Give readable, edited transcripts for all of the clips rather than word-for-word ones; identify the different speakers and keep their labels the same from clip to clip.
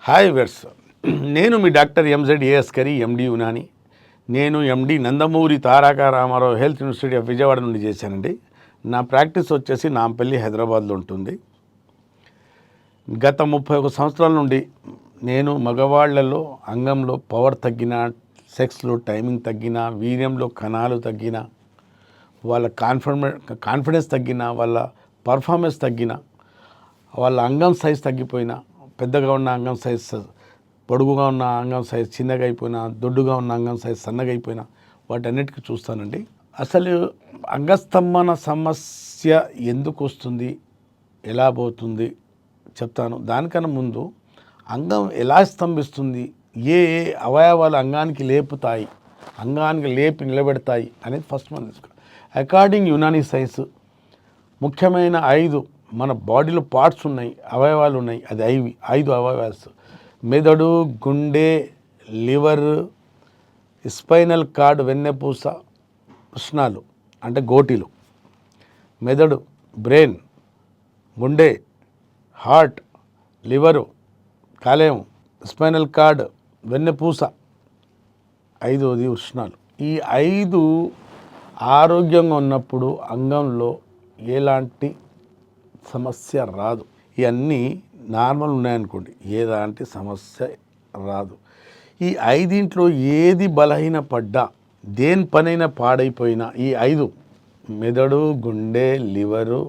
Speaker 1: Hi viewers నేను మీ doctor MZ Askari MD Unani. నేను MD Nandamuri Taraka Ramarao health university of Vijayawada నుండి చేశానండి. నా ప్రాక్టీస్ వచ్చేసి నాంపల్లి హైదరాబాద్లో ఉంటుంది. గత 31 సంవత్సరాల నుండి నేను మగవాళ్లలో అంగంలో పవర్ తగ్గిన, సెక్స్లో టైమింగ్ తగ్గిన, వీర్యంలో కణాలు తగ్గిన, వాళ్ళ కాన్ఫిడెన్స్ తగ్గిన, వాళ్ళ పర్ఫార్మెన్స్ తగ్గిన, వాళ్ళ అంగం సైజ్ తగ్గిపోయినా, పెద్దగా ఉన్న అంగం సైజ్ పొడుగుగా ఉన్న అంగం సైజ్ చిన్నగా అయిపోయినా, దొడ్డుగా ఉన్న అంగం సైజ్ సన్నగా అయిపోయినా వాటన్నిటికీ చూస్తానండి. అసలు అంగస్తంభన సమస్య ఎందుకు వస్తుంది, ఎలా పోతుంది చెప్తాను. దానికన్నా ముందు అంగం ఎలా స్తంభిస్తుంది, ఏ ఏ అవయవాలు అంగానికి లేపుతాయి, అంగానికి లేపి నిలబెడతాయి అనేది ఫస్ట్ మనం తెలుసుకోవాలి. అకార్డింగ్ యునానీ సైన్స్ ముఖ్యమైన 5 మన బాడీలో పార్ట్స్ ఉన్నాయి, అవయవాలు ఉన్నాయి. అది 5 అవయవాలు: మెదడు, గుండె, లివర్, స్పైనల్ కార్డ్, వెన్నెపూస, కృష్ణాలు అంటే గోటీలు, మెదడు, బ్రెయిన్, గుండె, హార్ట్, లివరు, కాలేయం, స్పైనల్ కార్డ్, వెన్నెపూస, 5వది ఉష్ణాలు. ఈ 5 ఆరోగ్యంగా ఉన్నప్పుడు అంగంలో ఎలాంటి సమస్య రాదు. ఇవన్నీ నార్మల్ ఉన్నాయనుకోండి, ఎలాంటి సమస్య రాదు. ఈ 5 ఏది బలహీనపడ్డా, దేని పనైనా పాడైపోయినా, ఈ 5 మెదడు, గుండె, లివరు,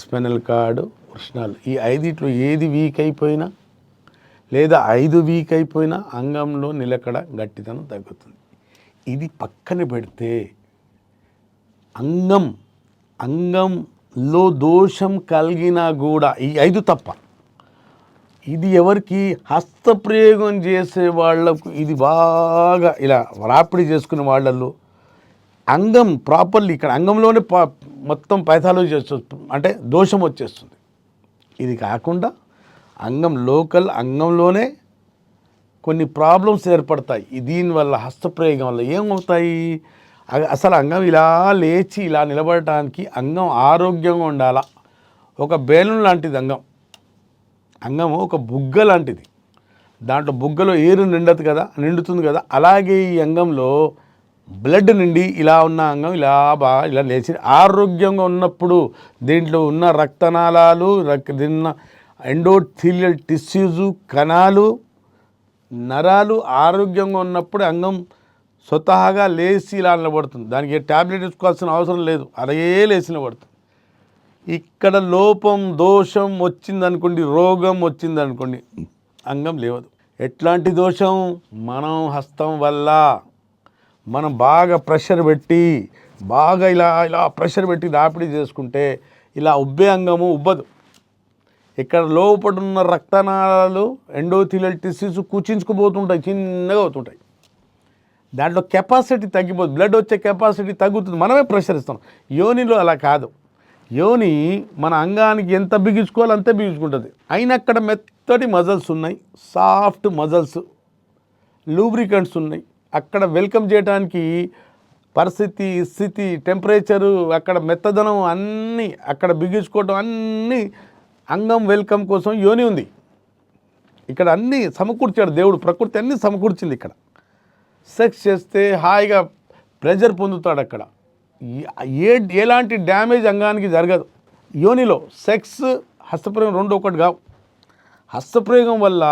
Speaker 1: స్పైనల్ కార్డు, వృషణాలు, ఈ 5 ఏది వీక్ అయిపోయినా లేదా 5 వీక్ అయిపోయినా అంగంలో నిలకడ గట్టితనం తగ్గుతుంది. ఇది పక్కన పెడితే అంగంలో దోషం కలిగినా కూడా ఈ 5 తప్ప, ఇది ఎవరికి హస్తప్రయోగం చేసే వాళ్లకు, ఇది బాగా ఇలా రాపిడి చేసుకునే వాళ్ళల్లో అంగం ప్రాపర్లీ ఇక్కడ అంగంలోనే మొత్తం పైథాలజీ చేస్తుంది, అంటే దోషం వచ్చేస్తుంది. ఇది కాకుండా అంగంలోనే కొన్ని ప్రాబ్లమ్స్ ఏర్పడతాయి. దీనివల్ల హస్తప్రయోగం వల్ల ఏమవుతాయి, అసలు అంగం ఇలా లేచి ఇలా నిలబడటానికి అంగం ఆరోగ్యంగా ఉండాలా. ఒక బేలూన్ లాంటిది అంగము ఒక బుగ్గ లాంటిది. దాంట్లో బుగ్గలో ఏరు నిండుతుంది కదా. అలాగే ఈ అంగంలో బ్లడ్ నిండి ఇలా ఉన్న అంగం ఇలా లేచి ఆరోగ్యంగా ఉన్నప్పుడు దీంట్లో ఉన్న రక్తనాళాలు, దీన్న ఎండోథీలియల్ టిష్యూస్, కణాలు, నరాలు ఆరోగ్యంగా ఉన్నప్పుడు అంగం స్వతహాగా లేచి ఇలా నిలబడుతుంది. దానికి ట్యాబ్లెట్ తీసుకోవాల్సిన అవసరం లేదు, అలాగే లేచి నిలబడుతుంది. ఇక్కడ లోపం, దోషం వచ్చిందనుకోండి, రోగం వచ్చిందనుకోండి, అంగం లేవదు. ఎట్లాంటి దోషం? మనం హస్తం వల్ల మనం బాగా ప్రెషర్ పెట్టి, బాగా ఇలా ప్రెషర్ పెట్టి రాపిడి చేసుకుంటే ఇలా ఉబ్బే అంగము ఉబ్బదు. ఇక్కడ లోపడున్న రక్తనాళాలు, ఎండోథీలియల్ టిష్యూస్ కుచించుకుపోతుంటాయి, చిన్నగా అవుతుంటాయి. దాంట్లో కెపాసిటీ తగ్గిపోతుంది, బ్లడ్ వచ్చే కెపాసిటీ తగ్గుతుంది. మనమే ప్రెషర్ ఇస్తాం. యోనిలో అలా కాదు. యోని మన అంగానికి ఎంత బిగించుకోవాలో అంతే బిగించుకుంటుంది. అయినా అక్కడ మెత్తటి మజల్స్ ఉన్నాయి, సాఫ్ట్ మజల్స్, లూబ్రికెంట్స్ ఉన్నాయి. అక్కడ వెల్కమ్ చేయడానికి పరిస్థితి, స్థితి, టెంపరేచరు, అక్కడ మెత్తదనం అన్నీ, అక్కడ బిగించుకోవటం అన్నీ అంగం వెల్కమ్ కోసం యోని ఉంది. ఇక్కడ అన్నీ సమకూర్చాడు దేవుడు, ప్రకృతి అన్నీ సమకూర్చింది. ఇక్కడ సెక్స్ చేస్తే హాయిగా ప్రెజర్ పొందుతాడు. అక్కడ ఎలాంటి డ్యామేజ్ అంగానికి జరగదు. యోనిలో సెక్స్, హస్తప్రయోగం 2 ఒకటి కావు. హస్తప్రయోగం వల్ల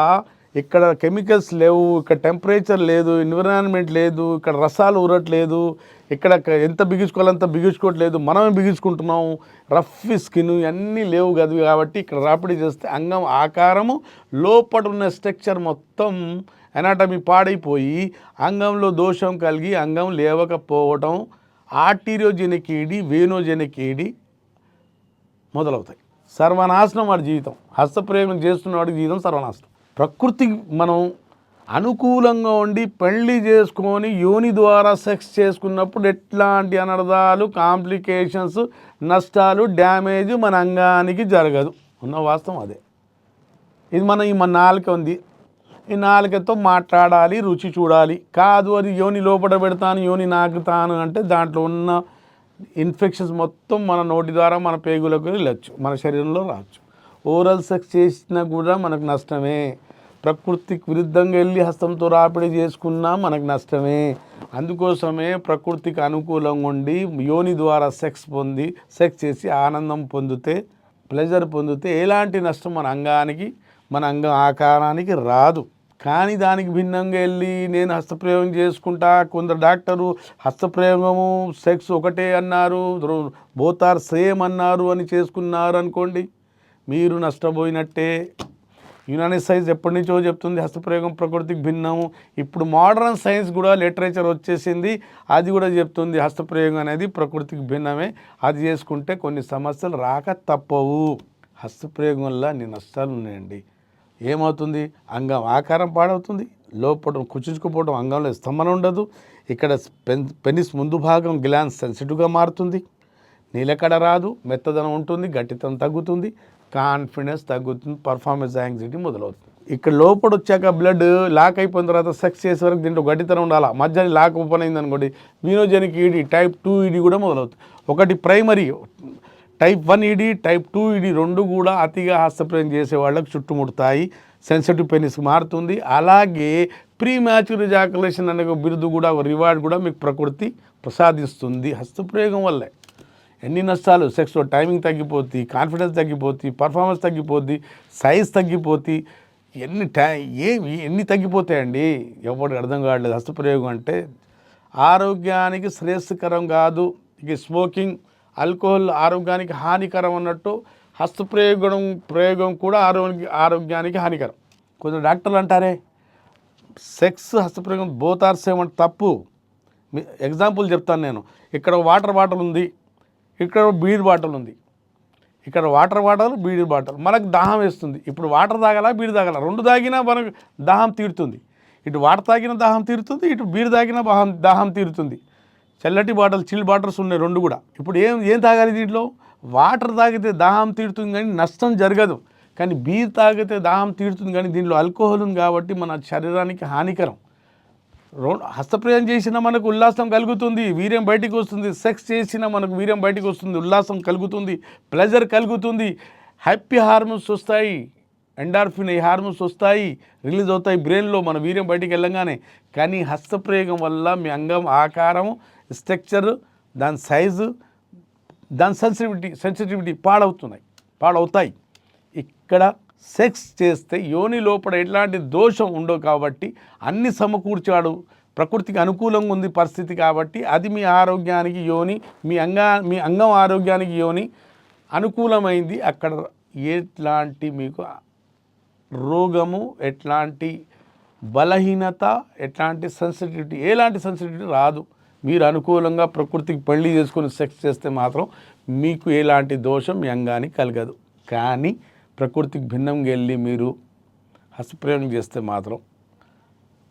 Speaker 1: ఇక్కడ కెమికల్స్ లేవు, ఇక్కడ టెంపరేచర్ లేదు, ఎన్విరాన్మెంట్ లేదు, ఇక్కడ రసాలు ఊరట్లేదు, ఇక్కడ ఎంత బిగించుకోవాలంత బిగించుకోవట్లేదు, మనమే బిగించుకుంటున్నాం. రఫ్ స్కిన్ అన్నీ లేవు కదా. కాబట్టి ఇక్కడ రాపిడి చేస్తే అంగం ఆకారము, లోపల ఉన్న స్ట్రక్చర్ మొత్తం ఎనాటమీ పాడైపోయి అంగంలో దోషం కలిగి అంగం లేవకపోవటం, ఆర్టీరియోజెనిక్ ఈడి, వేనోజెనిక్ ఈడి మొదలవుతాయి. సర్వనాశనం వాడి జీవితం. హస్తప్రయోగం చేస్తున్న వాడి జీవితం సర్వనాశనం. ప్రకృతికి మనం అనుకూలంగా ఉండి పెళ్లి చేసుకొని యోని ద్వారా సెక్స్ చేసుకున్నప్పుడు ఎట్లాంటి అనర్థాలు, కాంప్లికేషన్స్, నష్టాలు, డ్యామేజ్ మన అంగానికి జరగదు. ఉన్న వాస్తవం అదే. ఇది మన నాలుక ఉంది, ఈ నాలుకతో మాట్లాడాలి, రుచి చూడాలి. కాదు అది యోని లోపల పెడతాను, యోని నాకుతాను అంటే దాంట్లో ఉన్న ఇన్ఫెక్షన్స్ మొత్తం మన నోటి ద్వారా మన పేగులకు వెళ్ళచ్చు, మన శరీరంలో రావచ్చు. ఓరల్ సెక్స్ చేసినా కూడా మనకు నష్టమే. ప్రకృతికి విరుద్ధంగా వెళ్ళి హస్తంతో రాపిడి చేసుకున్నా మనకు నష్టమే. అందుకోసమే ప్రకృతికి అనుకూలంగా ఉండి యోని ద్వారా సెక్స్ చేసి ఆనందం పొందితే, ప్లెజర్ పొందితే ఎలాంటి నష్టం మన అంగానికి, మన అంగం ఆకారానికి రాదు. కానీ దానికి భిన్నంగా వెళ్ళి నేను హస్తప్రయోగం చేసుకుంటా, కొందరు డాక్టరు హస్తప్రయోగము సెక్స్ ఒకటే అన్నారు, బోత్ ఆర్ సేమ్ అన్నారు అని చేసుకున్నారు అనుకోండి, మీరు నష్టపోయినట్టే. యునాని సైన్స్ ఎప్పటి నుంచో చెప్తుంది హస్తప్రయోగం ప్రకృతికి భిన్నము. ఇప్పుడు మోడర్న్ సైన్స్ కూడా లిటరేచర్ వచ్చేసింది, అది కూడా చెప్తుంది హస్తప్రయోగం అనేది ప్రకృతికి భిన్నమే. అది చేసుకుంటే కొన్ని సమస్యలు రాక తప్పవు. హస్తప్రయోగం వల్ల అన్ని నష్టాలు ఉన్నాయండి. ఏమవుతుంది? అంగం ఆకారం పాడవుతుంది, లోపల కుచించుకుపోవడం, అంగంలో స్తంభన ఉండదు. ఇక్కడ పెనిస్ ముందు భాగం గ్లాన్స్ సెన్సిటివ్గా మారుతుంది, నీలకడ రాదు, మెత్తదనం ఉంటుంది, గట్టితనం తగ్గుతుంది, కాన్ఫిడెన్స్ తగ్గుతుంది, పర్ఫార్మెన్స్ యాంగ్జైటీ మొదలవుతుంది. ఇక్కడ లోపల వచ్చాక బ్లడ్ లాక్ అయిపోయిన తర్వాత సెక్స్ చేసే వరకు దీంట్లో గట్టితనం ఉండాలి. మధ్యాహ్నం లాక్ ఓపెన్ అయింది అనుకోండి, వీనోజెనిక్ ఈడీ టైప్ 2 ఈడీ కూడా మొదలవుతుంది. ఒకటి primary type 1 ED, type 2 ED రెండు కూడా అతిగా హస్తప్రయోగం చేసే వాళ్ళకి చుట్టుముడతాయి, సెన్సిటివ్ పెనిస్ మారుతుంది. అలాగే ప్రీ మ్యాచ్యూర్ ఎజాకులేషన్ అనే బిరుదు కూడా, రివార్డ్ కూడా మీకు ప్రకృతి ప్రసాదిస్తుంది హస్తప్రయోగం వల్లే. ఎన్ని నష్టాలు! సెక్స్లో టైమింగ్ తగ్గిపోద్ది, కాన్ఫిడెన్స్ తగ్గిపోద్ది, పర్ఫార్మెన్స్ తగ్గిపోద్ది, సైజ్ తగ్గిపోద్ది, ఎన్ని తగ్గిపోతాయండి. ఎవరికి అర్థం కావట్లేదు. హస్తప్రయోగం అంటే ఆరోగ్యానికి శ్రేయస్కరం కాదు. ఇక స్మోకింగ్, ఆల్కహాల్ ఆరోగ్యానికి హానికరం అన్నట్టు ప్రయోగం కూడా ఆరోగ్యానికి హానికరం. కొంచెం డాక్టర్లు అంటారే సెక్స్ హస్తప్రయోగం బోత్ ఆర్ సేమ్ అంటే తప్పు. ఎగ్జాంపుల్ చెప్తాను నేను. ఇక్కడ వాటర్ బాటిల్ ఉంది, ఇక్కడ బీర్ బాటిల్ ఉంది. ఇక్కడ వాటర్ బాటిల్, బీర్ బాటిల్. మనకు దాహం వేస్తుంది. ఇప్పుడు వాటర్ తాగాలా, బీర్ తాగాల? రెండు తాగినా మనకు దాహం తీరుతుంది. ఇటు వాటర్ తాగిన దాహం తీరుతుంది, ఇటు బీర్ తాగిన దాహం తీరుతుంది. చల్లటి బాటిల్, చిల్ బాటిల్స్ ఉన్నాయి రెండు కూడా. ఇప్పుడు ఏం తాగాలి దీంట్లో? వాటర్ తాగితే దాహం తీరుతుంది కానీ నష్టం జరగదు. కానీ బీర్ తాగితే దాహం తీరుతుంది కానీ దీంట్లో ఆల్కహాల్ ఉంది కాబట్టి మన శరీరానికి హానికరం. హస్తప్రయోగం చేసినా మనకు ఉల్లాసం కలుగుతుంది, వీర్యం బయటికి వస్తుంది. సెక్స్ చేసినా మనకు వీర్యం బయటికి వస్తుంది, ఉల్లాసం కలుగుతుంది, ప్లెజర్ కలుగుతుంది, హ్యాపీ హార్మోన్స్ వస్తాయి, ఎండార్ఫిన్ ఈ హార్మోన్స్ వస్తాయి, రిలీజ్ అవుతాయి బ్రెయిన్లో మన వీర్యం బయటికి వెళ్ళంగానే. కానీ హస్తప్రయోగం వల్ల మీ అంగం ఆకారం, స్ట్రక్చర్, దాని సైజు, దాని సెన్సిటివిటీ పాడవుతాయి. ఇక్కడ సెక్స్ చేస్తే యోని లోపల ఎట్లాంటి దోషం ఉండవు కాబట్టి అన్ని సమకూర్చాడు. ప్రకృతికి అనుకూలంగా ఉంది పరిస్థితి కాబట్టి అది మీ ఆరోగ్యానికి యోని, మీ అంగం ఆరోగ్యానికి యోని అనుకూలమైంది. అక్కడ ఎట్లాంటి మీకు రోగము, ఎట్లాంటి బలహీనత, ఎట్లాంటి ఎలాంటి సెన్సిటివిటీ రాదు. మీరు అనుకూలంగా ప్రకృతికి పెళ్లి చేసుకుని సెక్స్ చేస్తే మాత్రం మీకు ఎలాంటి దోషం మీ అంగానికి కలగదు. కానీ ప్రకృతికి భిన్నంగా వెళ్ళి మీరు హస్తప్రయోగం చేస్తే మాత్రం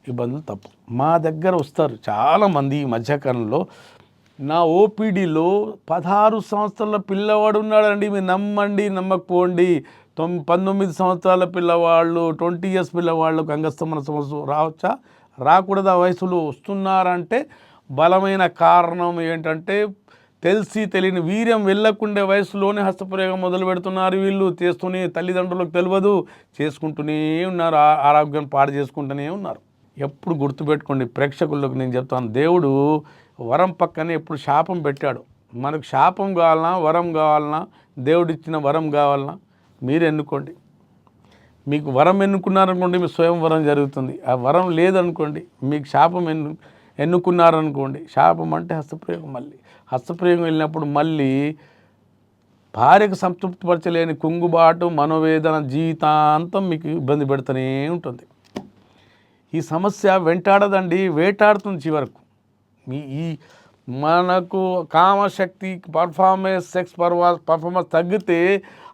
Speaker 1: ఇబ్బందులు తప్పు. మా దగ్గర వస్తారు చాలామంది ఈ మధ్యకాలంలో. నా ఓపీడీలో 16 సంవత్సరాల పిల్లవాడు ఉన్నాడండి. మీరు నమ్మండి నమ్మకపోండి. 19 సంవత్సరాల పిల్లవాళ్ళు, 20 ఇయర్స్ పిల్లవాళ్ళకు అంగస్తంభన సమస్య రావచ్చా, రాకూడదు ఆ వయసులో వస్తున్నారంటే బలమైన కారణం ఏంటంటే తెలిసి తెలియని వీర్యం వెళ్ళకుండే వయసులోనే హస్తప్రయోగం మొదలు పెడుతున్నారు. వీళ్ళు చేస్తూనే, తల్లిదండ్రులకు తెలియదు, చేసుకుంటూనే ఉన్నారు, ఆరోగ్యం పాడు చేసుకుంటూనే ఉన్నారు. ఎప్పుడు గుర్తుపెట్టుకోండి, ప్రేక్షకులకు నేను చెప్తాను, దేవుడు వరం పక్కనే ఎప్పుడు శాపం పెట్టాడు. మనకు శాపం కావాలన్నా వరం కావాలన్నా, దేవుడిచ్చిన వరం కావాలన్నా మీరు ఎన్నుకోండి. మీకు వరం ఎన్నుకున్నారనుకోండి, మీ స్వయం వరం జరుగుతుంది. ఆ వరం లేదనుకోండి, మీకు శాపం ఎన్నుకున్నారనుకోండి, శాపం అంటే హస్తప్రయోగం. మళ్ళీ హస్తప్రయోగం వెళ్ళినప్పుడు మళ్ళీ భార్యకు సంతృప్తిపరచలేని కుంగుబాటు, మనోవేదన జీవితాంతం మీకు ఇబ్బంది పెడుతూనే ఉంటుంది. ఈ సమస్య వెంటాడదండి, వేటాడుతుంది చివరకు. మనకు కామశక్తి, సెక్స్ పర్ఫార్మెన్స్ తగ్గితే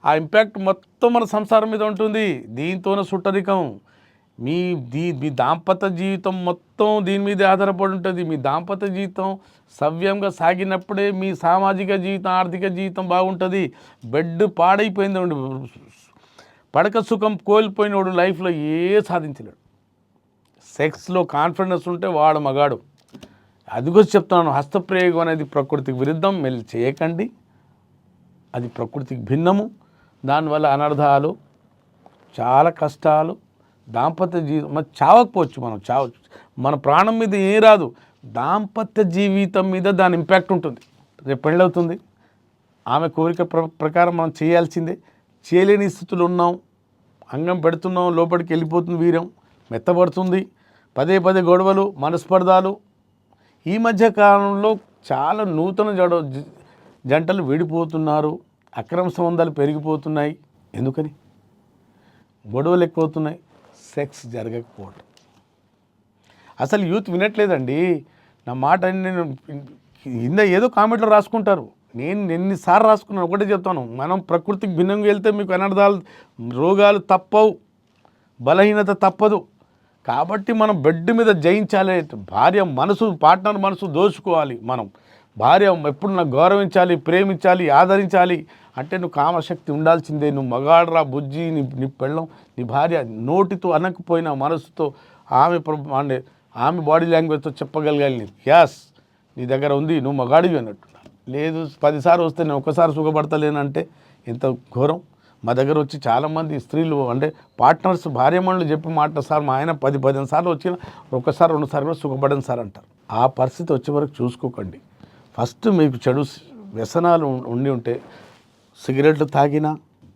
Speaker 1: ఆ ఇంపాక్ట్ మొత్తం మన సంసారం మీద ఉంటుంది. దీంతోనే సుట్టరికం. మీ దాంపత్య జీవితం మొత్తం దీని మీదే ఆధారపడి ఉంటుంది. మీ దాంపత్య జీవితం సవ్యంగా సాగినప్పుడే మీ సామాజిక జీవితం, ఆర్థిక జీవితం బాగుంటుంది. బెడ్ పాడైపోయిందండి, పడక సుఖం కోల్పోయినోడు లైఫ్లో సాధించలేడు. సెక్స్లో కాన్ఫిడెన్స్ ఉంటే వాడు మగాడు. అదిగో చెప్తున్నాను, హస్తప్రయోగం అనేది ప్రకృతికి విరుద్ధం. మెల్లి చేయకండి, అది ప్రకృతికి భిన్నము. దానివల్ల అనర్థాలు, చాలా కష్టాలు, దాంపత్య జీవితం మరి చావకపోవచ్చు, మనం చావచ్చు, మన ప్రాణం మీద ఏం రాదు, దాంపత్య జీవితం మీద దాని ఇంపాక్ట్ ఉంటుంది. రేపు పెళ్ళవుతుంది, ఆమె కోరిక ప్రకారం మనం చేయాల్సిందే, చేయలేని స్థితిలో ఉన్నాం, అంగం పెడుతున్నాం, లోపలికి వెళ్ళిపోతుంది వీర్యం, మెత్తబడుతుంది, పదే పదే గొడవలు, మనస్పర్ధాలు. ఈ మధ్య కాలంలో చాలా నూతన జంటలు విడిపోతున్నారు, అక్రమ సంబంధాలు పెరిగిపోతున్నాయి. ఎందుకని? గొడవలు ఎక్కువవుతున్నాయి, సెక్స్ జరగకపోవటం. అసలు యూత్ వినట్లేదండి నా మాట. నేను ఏదో కామెంట్లో రాసుకుంటారు, నేను ఎన్నిసార్లు రాసుకున్నాను, ఒకటే చెప్తాను, మనం ప్రకృతికి భిన్నంగా వెళ్తే మీకు అనర్థాలు, రోగాలు తప్పవు, బలహీనత తప్పదు. కాబట్టి మనం బెడ్ మీద జయించాలి. భార్య మనసు, పార్ట్నర్ మనసు దోచుకోవాలి. మనం భార్య ఎప్పుడు నాకు గౌరవించాలి, ప్రేమించాలి, ఆదరించాలి అంటే నువ్వు కామశక్తి ఉండాల్సిందే. నువ్వు మగాడరా బుజ్జి, నీ పెళ్ళం, నీ భార్య నోటితో అనకపోయినా మనసుతో ఆమె బాడీ లాంగ్వేజ్తో చెప్పగలగాలి, యాస్ నీ దగ్గర ఉంది, నువ్వు మగాడివి అన్నట్టు. లేదు 10 సార్లు వస్తే నేను ఒక్కసారి సుఖపడతలేనంటే ఎంత ఘోరం. మా దగ్గర వచ్చి చాలామంది స్త్రీలు అంటే పార్ట్నర్స్ భార్యమణులు చెప్పి మాట, సార్ మా ఆయన 10-15 సార్లు వచ్చిన ఒక్కసారి 2 సార్లు కూడా సుఖపడను సార్ అంటారు. ఆ పరిస్థితి వచ్చే వరకు చూసుకోకండి. ఫస్ట్ మీకు చెడు వ్యసనాలు ఉంటే సిగరెట్లు తాగినా,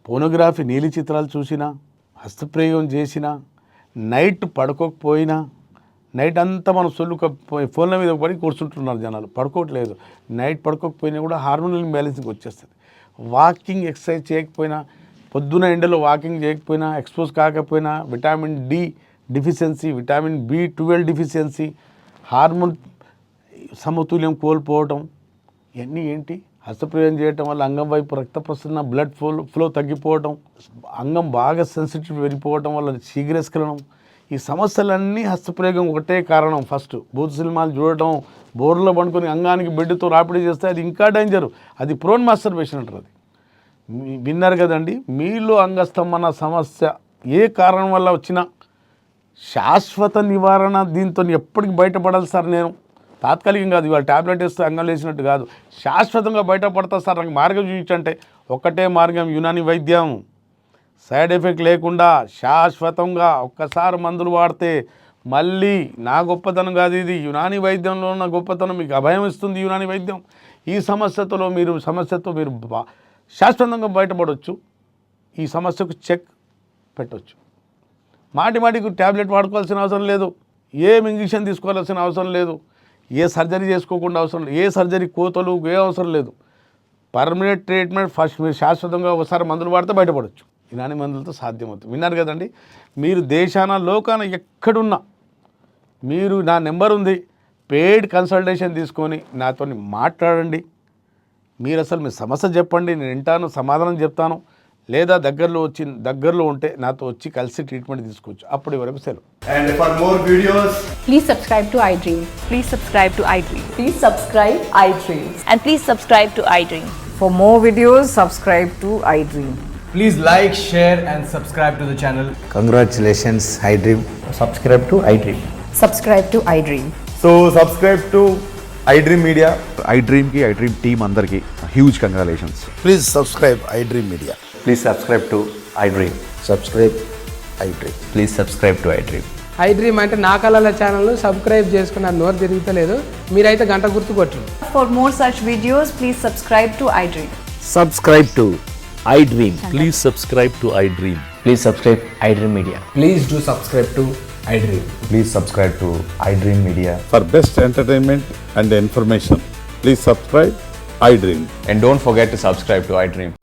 Speaker 1: పోనోగ్రఫీ నీలి చిత్రాలు చూసినా, హస్తప్రయోగం చేసినా, నైట్ పడుకోకపోయినా, నైట్ అంతా మనం ఫోన్ల మీద పడి కూర్చుంటున్నారు జనాలు, పడుకోవట్లేదు. నైట్ పడుకోకపోయినా కూడా హార్మోనల్ ఇంబ్యాలెన్సింగ్ వచ్చేస్తుంది. వాకింగ్ ఎక్సర్సైజ్ చేయకపోయినా, పొద్దున ఎండలో వాకింగ్ చేయకపోయినా, ఎక్స్పోజ్ కాకపోయినా, vitamin D deficiency, vitamin B12 deficiency, hormone సమతుల్యం కోల్పోవటం, ఇవన్నీ ఏంటి? హస్తప్రయోగం చేయటం వల్ల అంగం వైపు రక్త ప్రసరణ, బ్లడ్ ఫ్లో తగ్గిపోవటం, అంగం బాగా సెన్సిటివ్ వెళ్ళిపోవటం వల్ల శీఘ్రస్ఖలనం. ఈ సమస్యలన్నీ హస్తప్రయోగం ఒకటే కారణం. ఫస్ట్ భూత సినిమాలు చూడటం, బోర్లో పండుకొని అంగానికి బెడ్తో రాపిడి చేస్తే అది ఇంకా డేంజరు. అది ప్రోన్ మాస్టర్బేషన్ అంటారు. అది విన్నారు కదండి. మీలో అంగస్తంభన సమస్య ఏ కారణం వల్ల వచ్చినా శాశ్వత నివారణ దీంతో ఎప్పటికి బయటపడాలి సార్. నేను తాత్కాలికం కాదు, ఇవాళ ట్యాబ్లెట్ వేస్తే అంగం లేచినట్టు కాదు, శాశ్వతంగా బయటపడతా సార్. నాకు మార్గం చూపించంటే ఒకటే మార్గం, యునాని వైద్యం. సైడ్ ఎఫెక్ట్ లేకుండా శాశ్వతంగా ఒక్కసారి మందులు వాడితే మళ్ళీ నా గొప్పతనం కాదు ఇది, యునాని వైద్యంలో ఉన్న గొప్పతనం. మీకు అభయం ఇస్తుంది యునాని వైద్యం. ఈ సమస్యతో మీరు శాశ్వతంగా బయటపడవచ్చు. ఈ సమస్యకు చెక్ పెట్టవచ్చు. మాటికి ట్యాబ్లెట్ వాడుకోవాల్సిన అవసరం లేదు, ఏం ఇంజక్షన్ తీసుకోవాల్సిన అవసరం లేదు, ఏ సర్జరీ చేసుకోకుండా అవసరం లేదు, ఏ సర్జరీ కోతలు ఏ అవసరం లేదు. పర్మనెంట్ ట్రీట్మెంట్ ఫస్ట్ మీరు శాశ్వతంగా ఒకసారి మందులు వాడితే బయటపడవచ్చు. ఇలాంటి మందులతో సాధ్యమవుతుంది. విన్నారు కదండి. మీరు దేశాన లోకాన ఎక్కడున్నా మీరు నా నెంబర్ ఉంది, పెయిడ్ కన్సల్టేషన్ తీసుకొని నాతో మాట్లాడండి. మీరు అసలు మీ సమస్య చెప్పండి, నేను వింటాను, సమాధానం చెప్తాను. లేదా దగ్గరలో ఉంటే నాతో వచ్చి కలిసి ట్రీట్మెంట్ తీసుకోవచ్చు. అప్పటి వరకు సెలవు.
Speaker 2: And for more videos,
Speaker 3: please subscribe to iDream.
Speaker 4: Please subscribe to iDream.
Speaker 3: Please subscribe iDream.
Speaker 4: And please subscribe to iDream.
Speaker 3: For more videos, subscribe to iDream.
Speaker 2: please like, share and subscribe to the channel.
Speaker 5: Congratulations, iDream.
Speaker 2: Subscribe to iDream.
Speaker 3: Subscribe to iDream.
Speaker 2: So subscribe to iDream Media.
Speaker 6: iDream team అందరికి huge congratulations.
Speaker 5: Please subscribe iDream Media.
Speaker 7: Please subscribe to iDream.
Speaker 5: Subscribe iDream.
Speaker 7: Please subscribe to iDream.
Speaker 8: iDream అంటే నా కళల channel subscribe చేసుకున్న నోరు తిరుగుతలేదు, మీరైతే గంట గుర్తు కొట్టండి.
Speaker 4: For more such videos, please subscribe to iDream.
Speaker 9: Subscribe to iDream.
Speaker 10: Please subscribe to iDream.
Speaker 7: Please subscribe iDream Media.
Speaker 2: Please do subscribe to iDream.
Speaker 7: Please subscribe to iDream Media.
Speaker 6: For best entertainment and information, please subscribe iDream.
Speaker 7: And don't forget to subscribe to iDream.